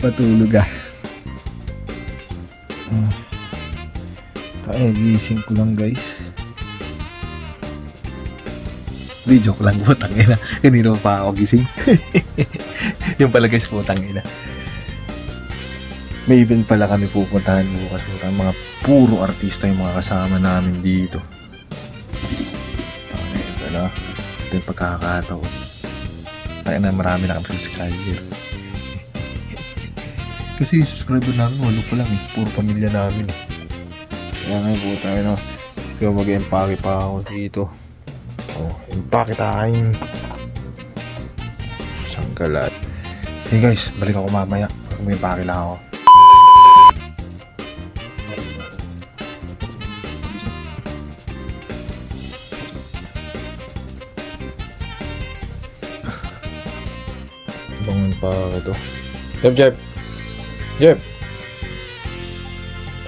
patulog ah. Kaya gising ko lang guys. Di joke lang, putang ina. Kanina pa ako gising. Yung pala guys, putang ina. May event pala kami pupuntahan bukas. Mga puro artista yung mga kasama namin dito. Ayun pala. Ito yung pagkakataon. Tayo na marami na kami subscriber. Kasi subscriber namin, walo pa lang eh. Puro pamilya namin eh. Kaya ngayon po tayo no. Kaya mag-empake pa ako dito. Oh, empake time. Sanggalat. Hey guys, balik ako mamaya. Mag-empake lang ako. Ibang empake ito. Jeb!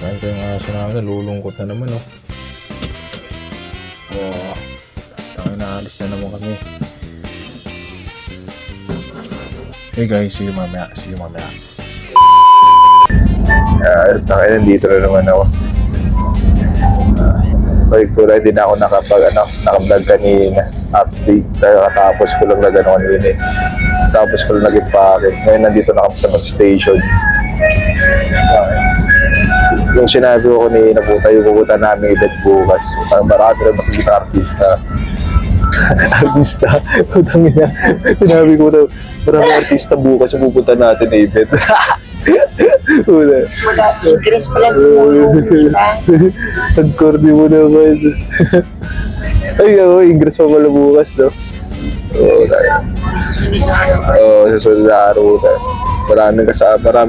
Kain ko yung aso namin, nalulungkot na naman oh. Oh, tayo na alis na naman kami. Hey guys, see you mamaya. Tayo nandito na naman ako. Balik ko lang, hindi na ako nakablog kanina. Update, tapos ko lang nagano kanina eh. Tapos ko lang nag-empake. Ngayon nandito na kami sa bus station. Yung sinabi ko kanina po tayo pupunta namin event bukas. Marami rin makikita artista. Putang ina. Sinabi ko na marami artista bukas yung pupunta natin na event. Mag-increase pala yung Nag-corny mo na ba? Ay, ingress pa pala bukas, no? Sa susunod na araw tayo. Marami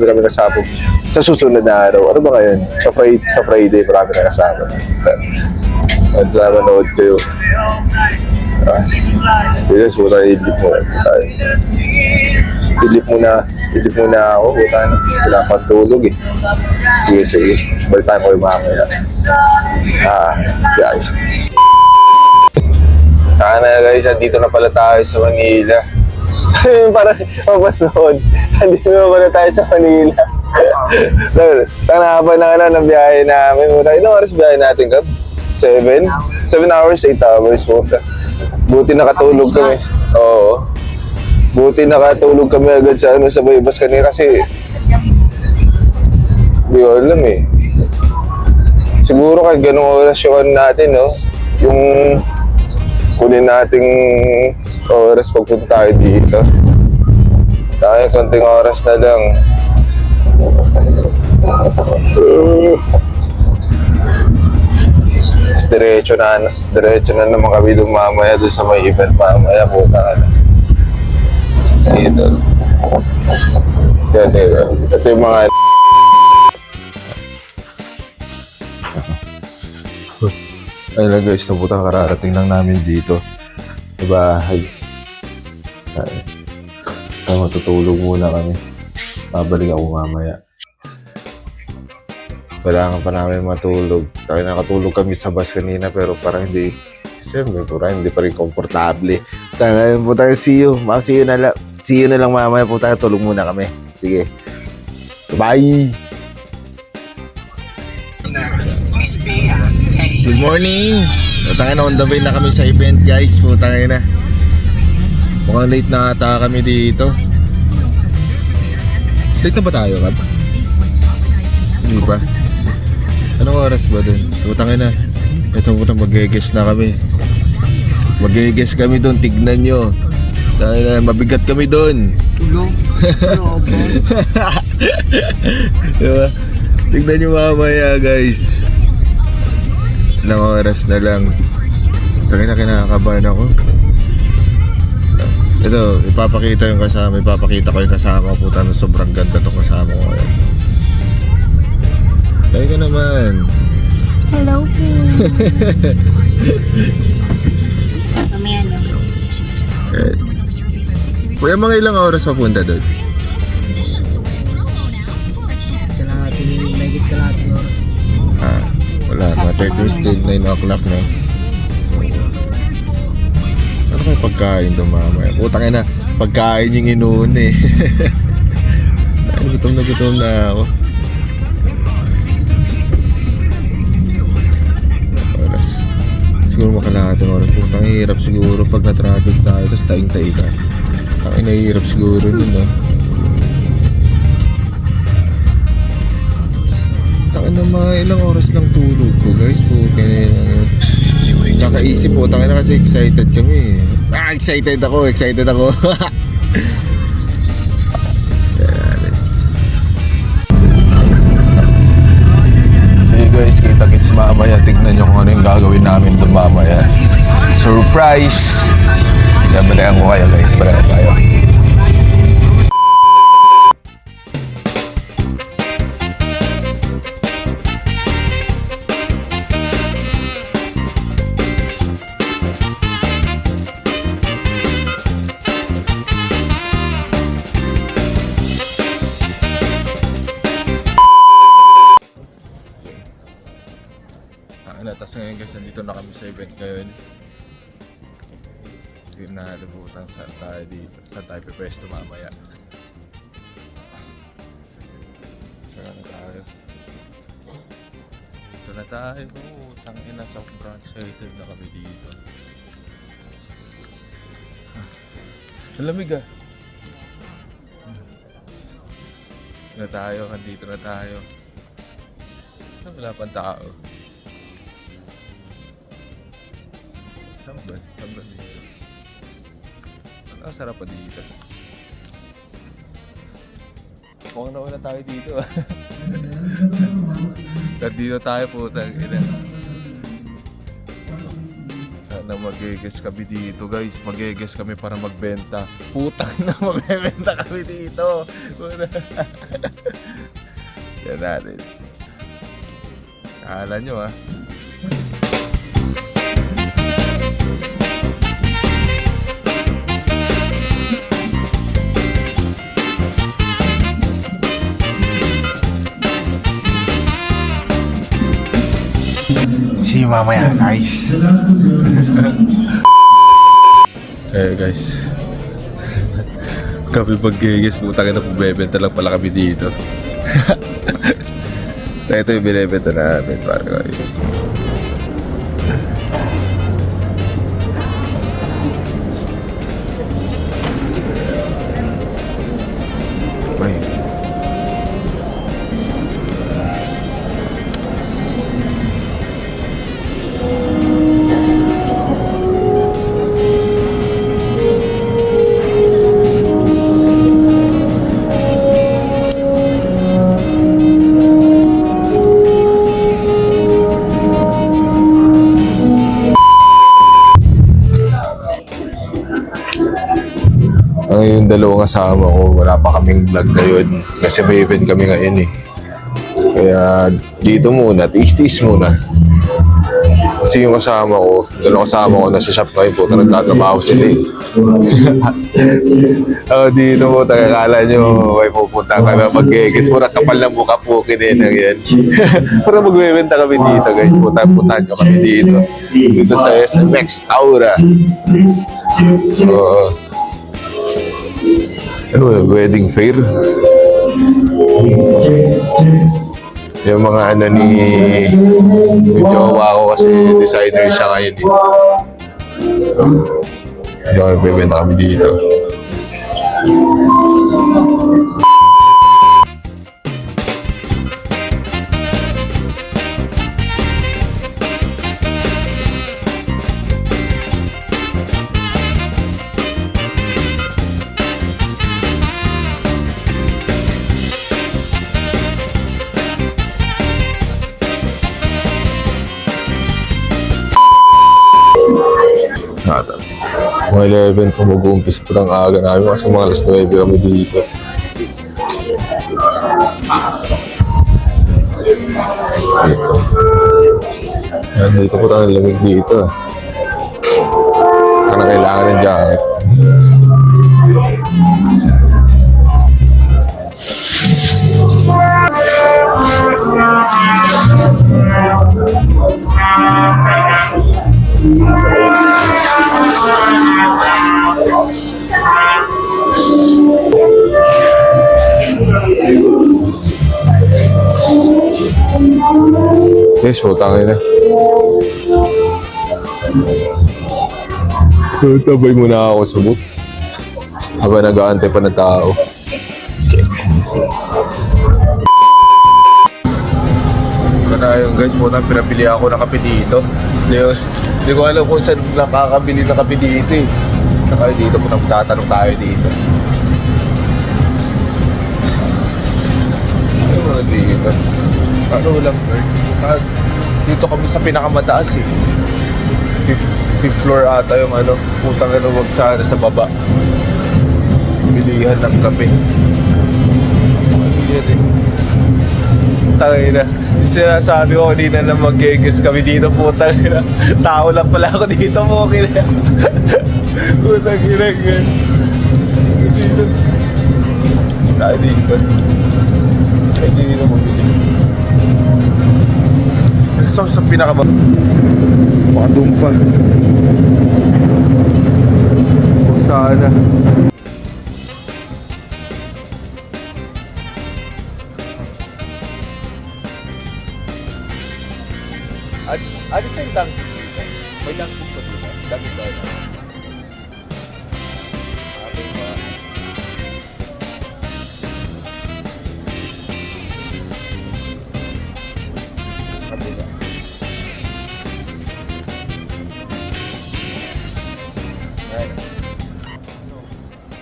kami kasama sa susunod na araw. Ano ba ngayon? Sa Friday, marami na kasama. At sa manood kayo. Sige, muna i-edit mo. I-edit muna ako. Wala pang tulog eh. Sige. Balik tayo kayo mamaya. Guys. Na guys, dito na pala tayo sa Manila. Parang mapanood. Andito na pala tayo sa Manila. Tanapan na ng biyahe namin. Ilang oras biyahe natin, Kap? 7 hours, 8 hours. Buti nakatulog kami. Oo. Buti nakatulog kami agad sa Baybas kanina kasi hindi ko alam eh. Siguro kahit ganung oras yung natin, no? Yung kunin nating oras pagpunta tayo dito. Dahil konting oras na lang. Diretso na naman kami doon mamaya doon sa may event mamaya puta ka na. Dito. Yan. Ito yung mga ayun lang guys, nabutang kararating lang namin dito sa bahay. Matutulog muna kami. Babalik ako mamaya. Kailangan pa namin matulog. Kaya nakatulog kami sa bus kanina pero parang hindi. Siyempre, parang hindi pa rin komportable. Ngayon po tayo, see you na lang mamaya po tayo. Tulog muna kami. Sige. Bye! Good morning! Putangin na, on the way na kami sa event guys. Putangin na. Mukhang late na ata kami dito. Late na ba tayo, Kab? Hindi pa. Anong oras ba dun? Putangin na. Ito mag-guess na kami. Mag-guess kami dun. Tignan nyo. Dahil mabigat kami dun. Tulong. Diba? Tignan nyo mamaya guys. Ilang oras na lang. Tangin na, kinakabahan ako. Ito, ipapakita ko yung kasama. Puta na, sobrang ganda itong kasama ko. Kaya ka naman. Hello po. Mamaya na. Kuya, mga ilang oras papunta doon? Wala, mga 30 still 9 o'clock na. Ano kayo pagkain doon mamaya? Putang ina, pagkain yung inuun eh. Gutom na ako. Oras. Siguro makalahati ng oras. Putang hirap siguro pag na-traffic tayo. Tapos taing-taing ka. Ang nahihirap siguro dun, no? Tapos, tangin na mga ilang oras lang tulog ko, guys. Po, kaya nakaisip po. Tangin na kasi excited kami. Excited ako. Sige guys, kita-kits mamaya. Tignan nyo kung ano yung gagawin namin doon mamaya. Surprise! Yan, balayan ko kayo guys. Balayan tayo. Tapos ngayon guys, nandito na kami sa event ngayon. Hindi na nalubutan saan tayo dito. Saan tayo pipresto mamaya. Saan na tayo? Dito na tayo. Tangin na, sobrang excited na kami dito. Ang lamig ah. Dito na tayo, nandito na tayo. Wala pang tao. Saan ba dito? Ang sarap pa dito. Mukhang nauna tayo dito. Nandito tayo putang ina. Sana mag-guess kami dito guys. Mag-guess kami para magbenta. Putang na magbenta kami dito. Yan natin. Kala nyo ah. See you mamaya guys. Hey guys. Kami mag-guess, putang ina, bebenta lang pala kami dito. Ito yung binibenta namin para kayo. Ang yung dalawang kasama ko, wala pa kaming vlog ngayon kasi may event kami ngayon eh. Kaya dito muna, tiis-tiis muna. Kasi yung kasama ko, dalawang kasama ko nasa shop ngayon po, nagtatrabaho sila eh. Dito po, tagakala nyo, may pupunta kami, mag-gegis, pura kapal ng mukha po, kinenang yan. Para mag-eventa kami dito guys, puntahan nyo kami dito. Dito sa SMX Aura. So, wedding fair. Yung mga ano ni jowa ko kasi designer siya ngayon eh. Nagbebenta kami dito. Mga 11 kung mag-uumpisa po ng aga namin kasi mga alas 9 kami dito. Yan, dito po tayo lamig dito. Kaya kailangan ng jacket. Guys, putangin na. Tabay muna ako sa boot. Habang nag-aantay pa ng tao. Ito na yun guys, muna pinapili ako ng kape dito. Hindi ko alam kung saan nakakabili ng kape dito eh. Saka dito, punang tatanong tayo dito. Ano dito? Ano lang, dito kami sa pinakamataas eh. Fifth floor ata yung ano, putang ano, wag sana sa baba. Bilihan ng kape. Sa kanilyan eh. Tangay na. Sinasabi ko kanina na mag-geges kami dito, putang na. Tao lang pala ako dito mo, kina. Putang ina gan. Dito. Tayo dito. Ay, dito mabili. Gusto sa pinakaba. Baka doon pa. Huwag sana. Ano sa yung dunking dito? May dunking pa dito? Dunking ba? Okay ba? Sa kabila. Ayan.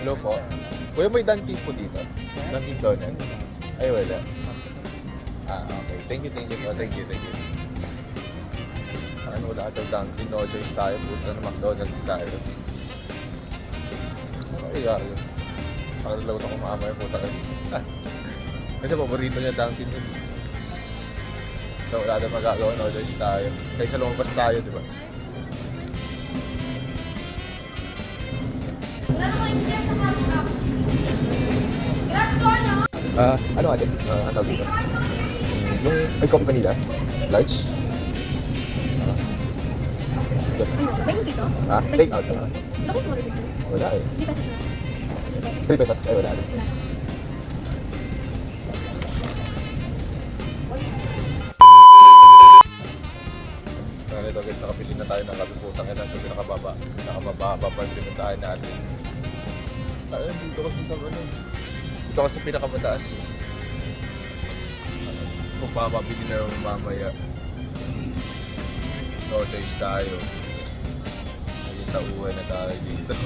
Hello po. Kuya, may dunking po dito? Dunking donut? Ay, wala. Okay. Thank you po. Thank you. Ano, wala ito Dunkin, no choice tayo, punta na McDonald's tayo. Okay, gagawin. Pakalaw na kumamay, puta ka. Kasi paborito niya Dunkin yun. So, wala na magagawa, no choice tayo. Kaysa lumabas tayo, di ba? Ano natin? Ano tawag dito? May coffee vanilla? Large? Ayun dito? Take out na. Labos mo rin dito. Wala eh. 3 pesos na. 3 pesos. Ay, wala rin. Ito guys, nakapili na tayo ng kape, putang ina sa pinakababa pa yung pinuntahan natin. Ayun, dito kasi sa ano. Dito kasi pinakamataas eh. So, papabili na yung mamaya. No choice tayo. Tauhan na tayo dito.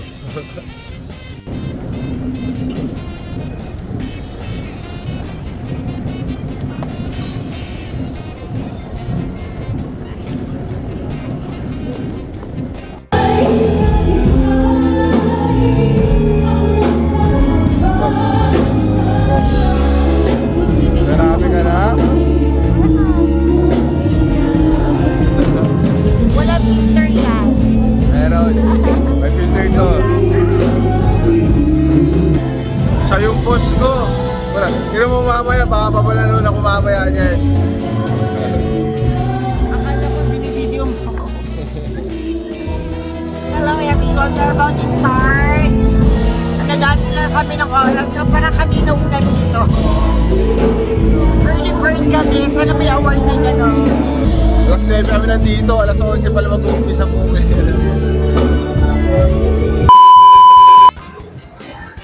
Marami ka na? Wala filter yan. Meron. May filter to. Siya yung boss ko. Wala. Hindi mo mamaya. Baka papananood ako mamaya niyan. Akala ko binibideo mo. Hello everyone, we're about to start. Nagano na kami ng oras na parang kami nauna dito. Early bird kami, sana may award na gano'n. Alas 9 kami nandito. Alas 11 pala mag-uumpisa po.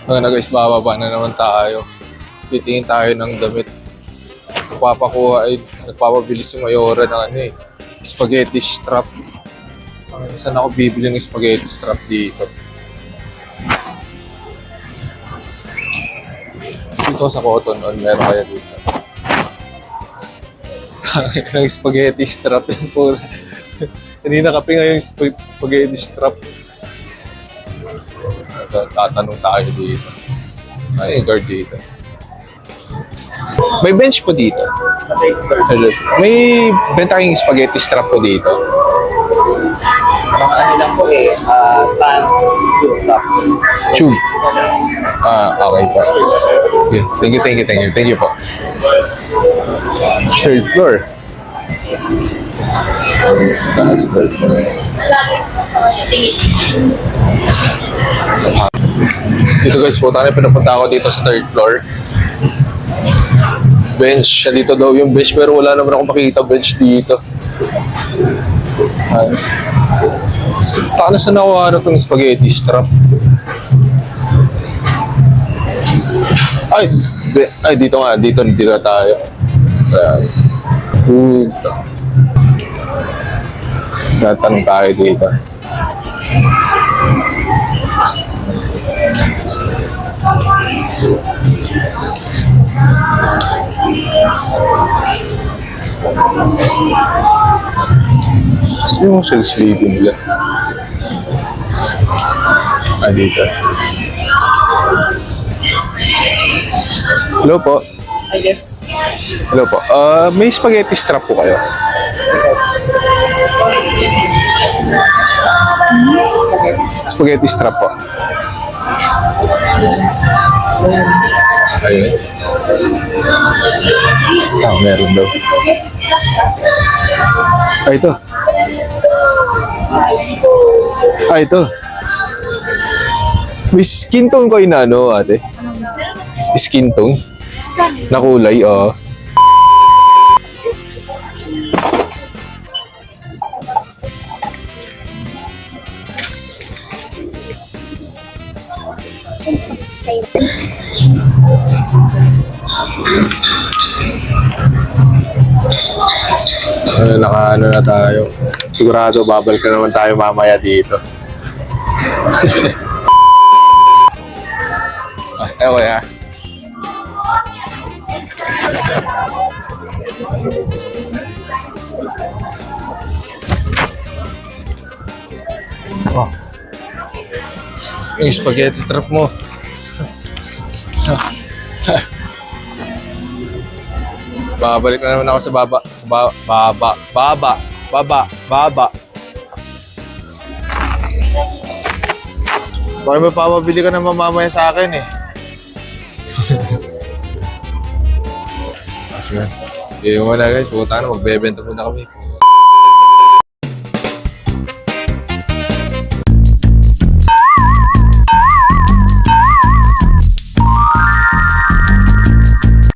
Ngayon na guys, bababa na naman tayo. Titingin tayo ng damit. Papakuha ay nagpapabilis yung mayora ng ano eh. Spaghetti strap. Saan ako bibili ng spaghetti strap dito? Dito sa Cotton On, meron kaya dito. Ng spaghetti strap yun po. Hindi nakapi nga yung spaghetti strap. Tatanong tayo dito. Ay, guard dito. May bench po dito. May benta kayong spaghetti strap po dito. Mga ano lang po eh, pants, tube tops. Tube. Okay po. Okay. Thank you po. Third floor. Taas third floor. Dito guys, punta na pinapunta ako dito sa third floor. Bench. Dito daw yung bench pero wala naman ako makita bench dito. Ay. Paano saan nakuha na itong spaghetti strap? Ay, dito nga. Dito na tayo. Ayan. Food. Tatanong tayo dito. Yung self-sleeping nila. Dito. Hello po. Yes. Hello po. May spaghetti strap po kayo? Spaghetti strap po. Ayun. Meron daw. Ito. Ito. May skin tone kayo na ano, ate? Skin tone? Na kulay, oo. Nakaano na tayo. Sigurado babalik na naman tayo mamaya dito. Okay ha. Oh. Yung spaghetti trap mo. Babalik na naman ako sa baba. Baba. Bakit may papabili ka naman mamaya sa akin eh? Sige. Sige muna guys, puta na, magbebenta muna kami.